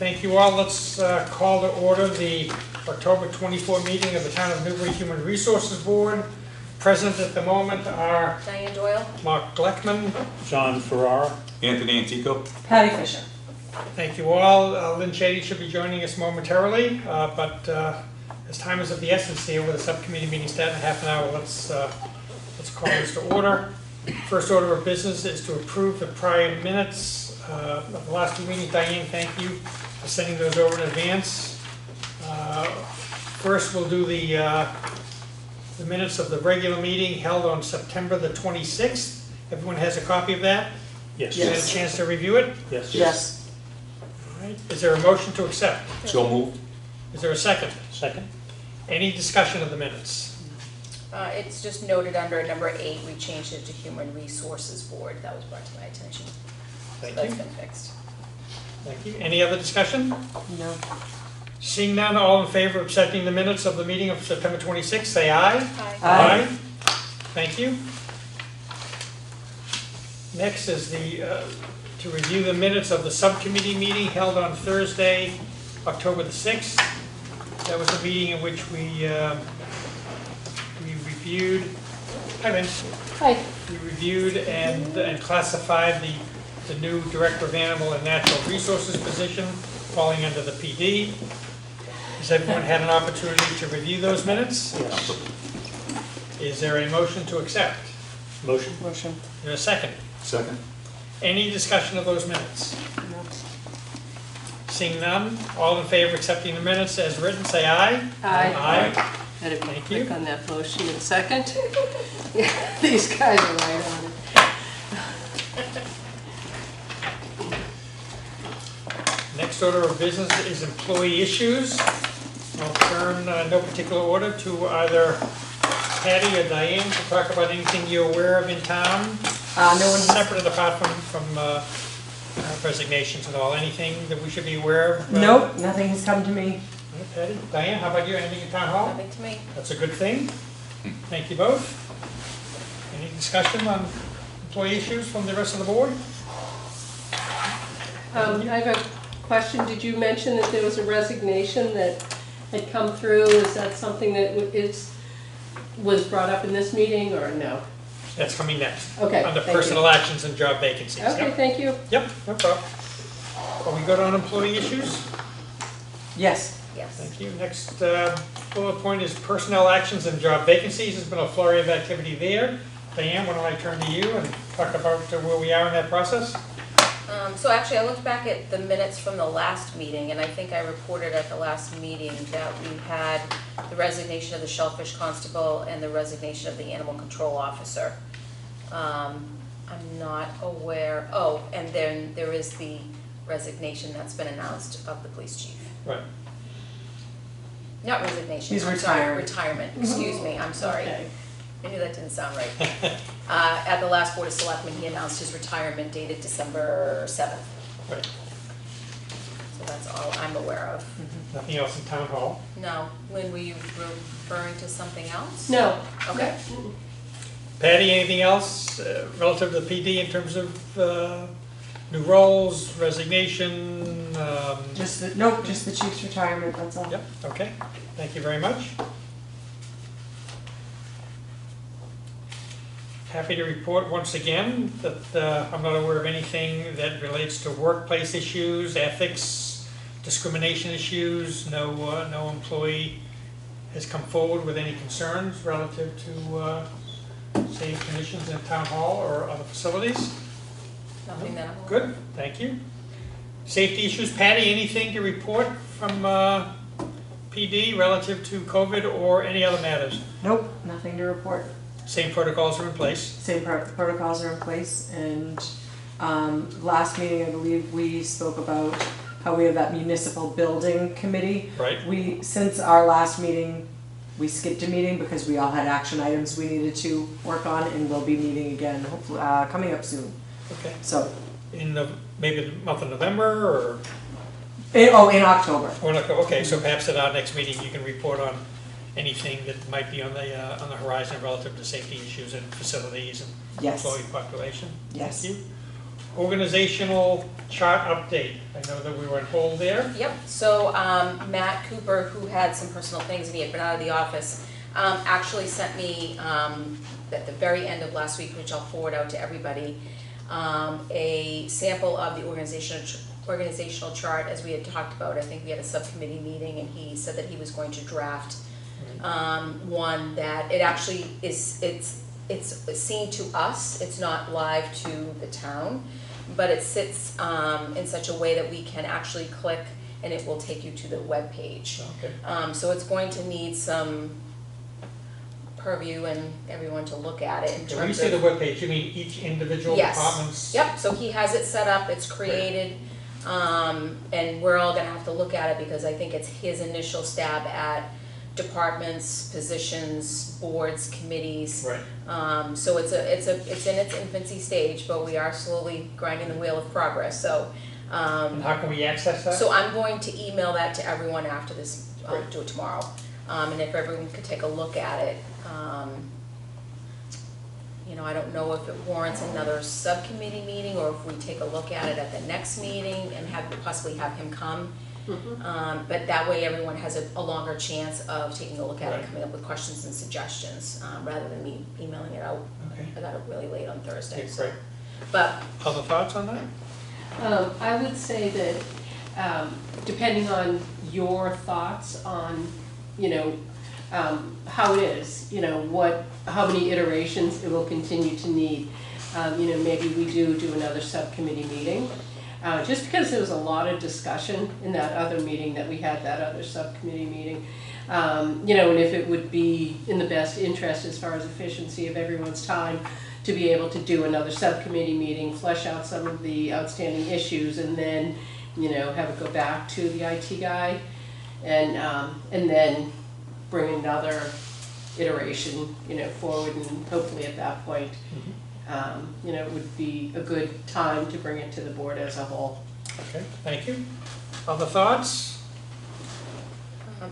Thank you all. Let's call to order the October 24 meeting of the Town of Newbury Human Resources Board. Present at the moment are Diane Doyle. Mark Gleckman, John Ferrara, Anthony Antico. Patty Fisher. thank you all. Lynn Shady should be joining us momentarily, but as time is of the essence here with a subcommittee meeting starting in half an hour, let's call this to order. First order of business is to approve the prior minutes of the last two meetings. Diane, thank you for sending those over in advance. First, we'll do the minutes of the regular meeting held on September the 26th. Everyone has a copy of that? yes. You had a chance to review it? Yes. Yes. All right. Is there a motion to accept? So moved. Is there a second? Second? Any discussion of the minutes? It's just noted under number 8, we changed it to Human Resources Board. That was brought to my attention. Thank So you. that's been fixed. Thank you. Any other discussion? No. Seeing none, all in favor of accepting the minutes of the meeting of September 26th, say aye. Aye. Thank you. Next is to review the minutes of the subcommittee meeting held on Thursday, October the 6th. That was a meeting in which we reviewed, hi Vince. Hi. We reviewed and classified the new Director of Animal and Natural Resources position falling under the PD. Has everyone had an opportunity to review those minutes? Yes. Is there a motion to accept? Motion? Motion. Is there a second? Second. Any discussion of those minutes? No. Seeing none, all in favor of accepting the minutes as written, say aye. Aye. Had to Thank you. click on that motion in second. These guys are right on it. Next order of business is employee issues. I'll turn, no particular order, to either Patty or Diane to talk about anything you're aware of in town. No one. Separate and apart from resignations and all, anything that we should be aware of? Nope, nothing has come to me. Patty, Diane, how about you? Anything in town hall? Nothing to me. That's a good thing. Thank you both. Any discussion on employee issues from the rest of the board? I have a question. Did you mention that there was a resignation that had come through? Is that something that was brought up in this meeting or no? That's coming next. Okay, Under thank personal actions and job vacancies. Okay, Yep. thank you. Yep, no problem. Are we good on employee issues? Yes. Yes. Thank you. Next bullet point is personnel actions and job vacancies. There's been a flurry of activity there. Diane, why don't I turn to you and talk about where we are in that process? So actually, I looked back at the minutes from the last meeting, and I think I reported at the last meeting that we had the resignation of the shellfish constable and the resignation of the animal control officer. I'm not aware, and then there is the resignation that's been announced of the police chief. Right. Not resignation, He's I'm sorry, retiring. retirement, excuse me, I'm sorry. Okay. I knew that didn't sound right. At the last Board of Selectmen, he announced his retirement dated December 7th. Right. So that's all I'm aware of. Nothing else in town hall? No, Lynn, were you referring to something else? No. Okay. Patty, anything else relative to the PD in terms of new roles, resignation? Just the chief's retirement, that's all. Yep, okay. Thank you very much. Happy to report once again that I'm not aware of anything that relates to workplace issues, ethics, discrimination issues. No employee has come forward with any concerns relative to safe conditions in town hall or other facilities. Nothing that I'm aware of. Good, thank you. Safety issues, Patty, anything to report from PD relative to COVID or any other matters? Nope, nothing to report. Same protocols are in place? Same protocols are in place, and last meeting, I believe, we spoke about how we have that municipal building committee. Right. Since our last meeting, we skipped a meeting because we all had action items we needed to work on, and we'll be meeting again, hopefully, coming up soon. Okay. So, In maybe the month of November or? in October. Okay, so perhaps at our next meeting, you can report on anything that might be on the horizon relative to safety issues and facilities and Yes. employee population. Yes. Thank you. Organizational chart update. I know that we were on hold there. Yep, so Matt Cooper, who had some personal things and he had been out of the office, actually sent me at the very end of last week, which I'll forward out to everybody, a sample of the organizational chart as we had talked about. I think we had a subcommittee meeting and he said that he was going to draft one that it actually is, it's seen to us, it's not live to the town, but it sits in such a way that we can actually click and it will take you to the web page. Okay. So it's going to need some purview and everyone to look at it in terms of. When you say the webpage, you mean each individual Yes. department's? Yep, so he has it set up, it's created, and we're all gonna have to look at it because I think it's his initial stab at departments, positions, boards, committees. Right. So it's in its infancy stage, but we are slowly grinding the wheel of progress, so. And how can we access that? So I'm going to email that to everyone after this, I'll Great. do it tomorrow. And if everyone could take a look at it. You know, I don't know if it warrants another subcommittee meeting or if we take a look at it at the next meeting and possibly have him come. But that way everyone has a longer chance of taking a look at it, Right. coming up with questions and suggestions, rather than me emailing it out. Okay. I got it really late on Thursday, Okay, so. great. But, Other thoughts on that? I would say that, depending on your thoughts on, you know, how it is, you know, how many iterations it will continue to need. You know, maybe we do another subcommittee meeting. Just because there was a lot of discussion in that other meeting that we had, that other subcommittee meeting. You know, and if it would be in the best interest as far as efficiency of everyone's time to be able to do another subcommittee meeting, flesh out some of the outstanding issues, and then, you know, have it go back to the IT guy, and then bring another iteration, you know, forward, and hopefully at that point, you know, it would be a good time to bring it to the board as a whole. Okay, thank you. Other thoughts?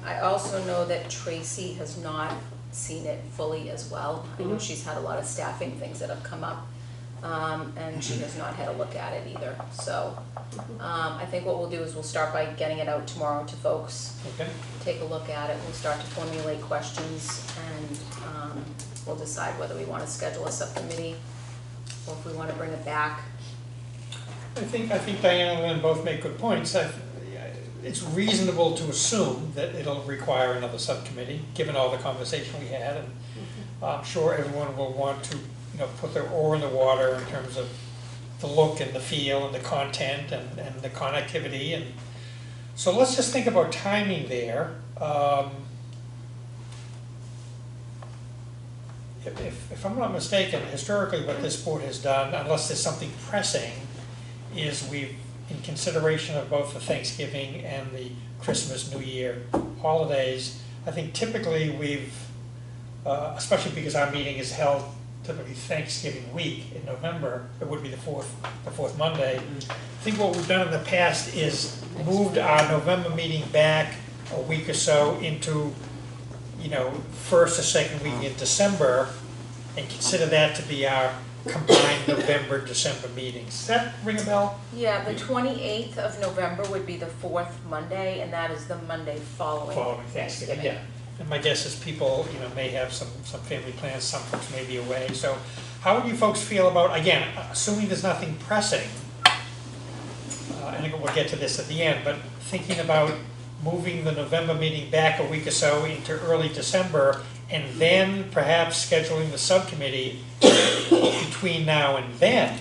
I also know that Tracy has not seen it fully as well. I know Mhm. she's had a lot of staffing things that have come up, and she has not had a look at it either. So, I think what we'll do is we'll start by getting it out tomorrow to folks, Okay. take a look at it, we'll start to formulate questions, and we'll decide whether we want to schedule a subcommittee or if we want to bring it back. I think Diana and Lynn both make good points. It's reasonable to assume that it'll require another subcommittee, given all the conversation we had, and I'm sure everyone will want to, you know, put their oar in the water in terms of the look and the feel and the content and the connectivity, and so let's just think about timing there. If I'm not mistaken, historically what this board has done, unless there's something pressing, is we've, in consideration of both the Thanksgiving and the Christmas, New Year holidays, I think typically we've, especially because our meeting is held typically Thanksgiving week in November, it would be the fourth Monday. I think what we've done in the past is moved our November meeting back a week or so into, you know, first or second week in December, and consider that to be our combined November, December meetings. Does that ring a bell? Yeah, the 28th of November would be the fourth Monday, and that is the Monday following Thanksgiving. Yeah. And my guess is people, you know, may have some family plans, some folks may be away. So how would you folks feel about, again, assuming there's nothing pressing, I think we'll get to this at the end, but thinking about moving the November meeting back a week or so into early December, and then perhaps scheduling the subcommittee between now and then,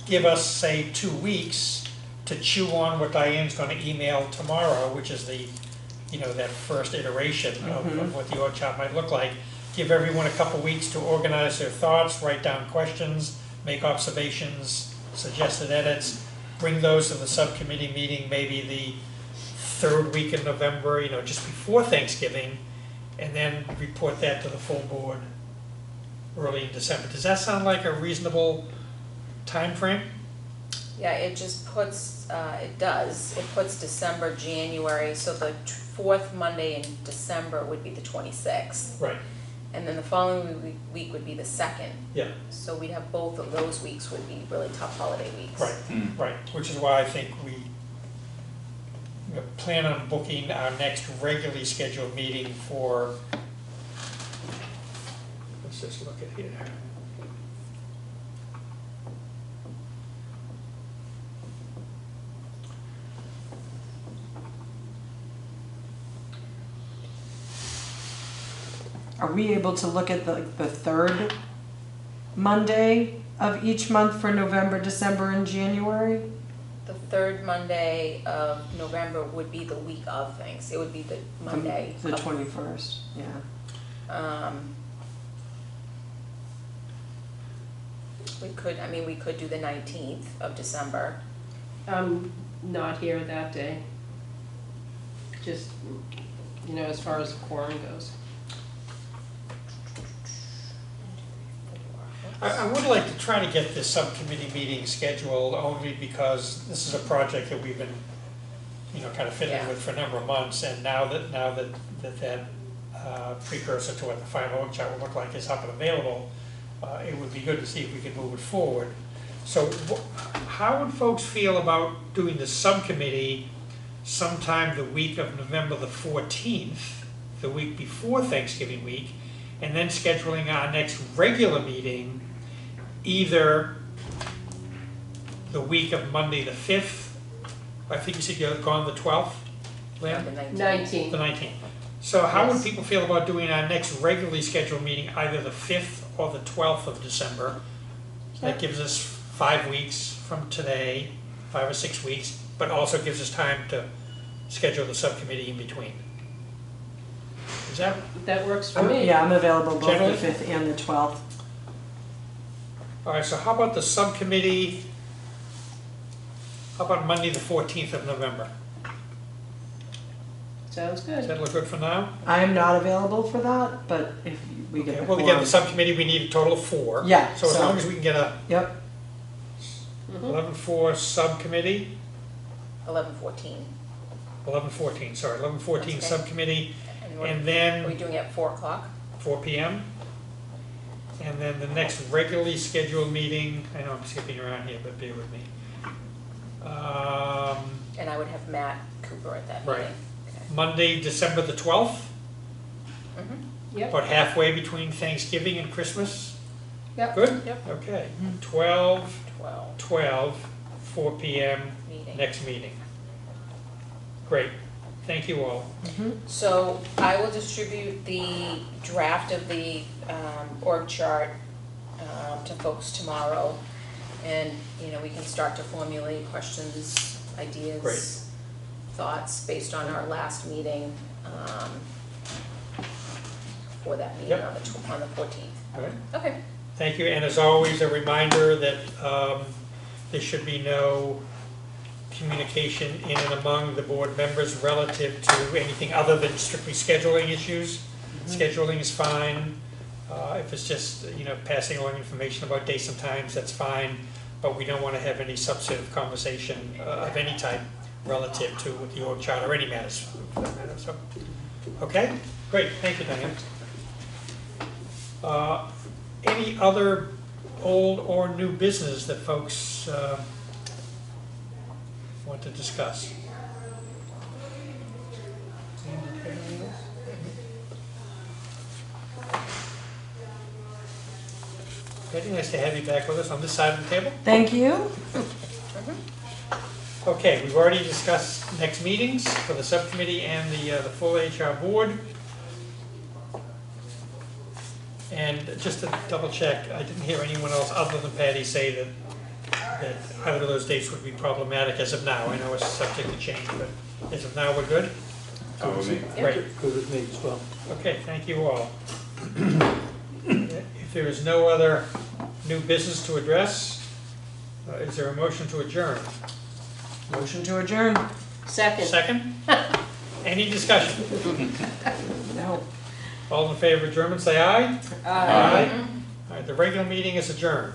give us, say, 2 weeks to chew on what Diane's gonna email tomorrow, which is the, you know, that first iteration of what the org chart might look like. Give everyone a couple weeks to organize their thoughts, write down questions, make observations, suggested edits, bring those to the subcommittee meeting, maybe the third week in November, you know, just before Thanksgiving, and then report that to the full board early in December. Does that sound like a reasonable time frame? Yeah, it just puts, it does, it puts December, January, so the fourth Monday in December would be the 26th. Right. and then the following week would be the 2nd. Yeah, So we'd have both of those weeks would be really tough holiday weeks. right, right, which is why I think we plan on booking our next regularly scheduled meeting for, let's just look at here. Are we able to look at the third Monday of each month for November, December, and January? The third Monday of November would be the week of things. It would be the Monday. The of- 21st, yeah. We could do the 19th of December. I'm not here that day. Just, as far as the quorum goes. I would like to try to get this subcommittee meeting scheduled only because this is a project that we've been, kind of fiddling Yeah. with for a number of months, and now that precursor to what the final org chart will look like is up and available, it would be good to see if we could move it forward. So how would folks feel about doing the subcommittee sometime the week of November the 14th, the week before Thanksgiving week, and then scheduling our next regular meeting either the week of Monday the 5th, I think you said you're gone the 12th, Lynn? The 19th. 19. The 19th. So how would Yes. people feel about doing our next regularly scheduled meeting either the 5th or the 12th of December? That gives us 5 weeks from today, 5 or 6 weeks, but also gives us time to schedule the subcommittee in between. Is that, That works for me. Yeah, I'm available both Generally? the 5th and the 12th. all right, so how about the subcommittee, how about Monday the 14th of November? Sounds Does good. that look good for now? I'm not available for that, but if we get Okay, the well, again, quorum. the subcommittee, we need a total of 4. Yeah, So as so- long as we can get a Yep, 11-4 subcommittee, 11/14. 11-14, sorry, 11-14 That's okay. subcommittee, And and are we then doing it at 4 o'clock? 4 PM. And then the next regularly scheduled meeting, I know I'm skipping around here, but bear with me. And I would have Matt Cooper at that Right. meeting. Okay. Monday, December the 12th, Mhm. Yep. about halfway between Thanksgiving and Christmas. Yep. Good? Yep. Okay, 12, 12 12, 4 PM, meeting. next meeting. Great, thank you all. So I will distribute the draft of the org chart to folks tomorrow. And, we can start to formulate questions, ideas, Great. thoughts based on our last meeting for that meeting Yep. on the 14th. All right. Okay. Thank you, and as always, a reminder that there should be no communication in and among the board members relative to anything other than strictly scheduling issues. Scheduling is fine. If it's just, passing along information about dates and times, that's fine. But we don't want to have any substantive conversation of any type relative to the org chart or any matters for that matter. So, okay, great, thank you, Diane. Any other old or new business that folks want to discuss? Very nice to have you back with us on this side of the table. thank you. Okay, we've already discussed next meetings for the subcommittee and the full HR board. And just to double check, I didn't hear anyone else other than Patty say that either of those dates would be problematic as of now. I know it's subject to change, but as of now, we're good? Great. Good with me as well. Okay, thank you all. If there is no other new business to address, is there a motion to adjourn? Motion to adjourn. Second. Second? Any discussion? No. All in favor of adjournment, say aye. Aye. All right, the regular meeting is adjourned.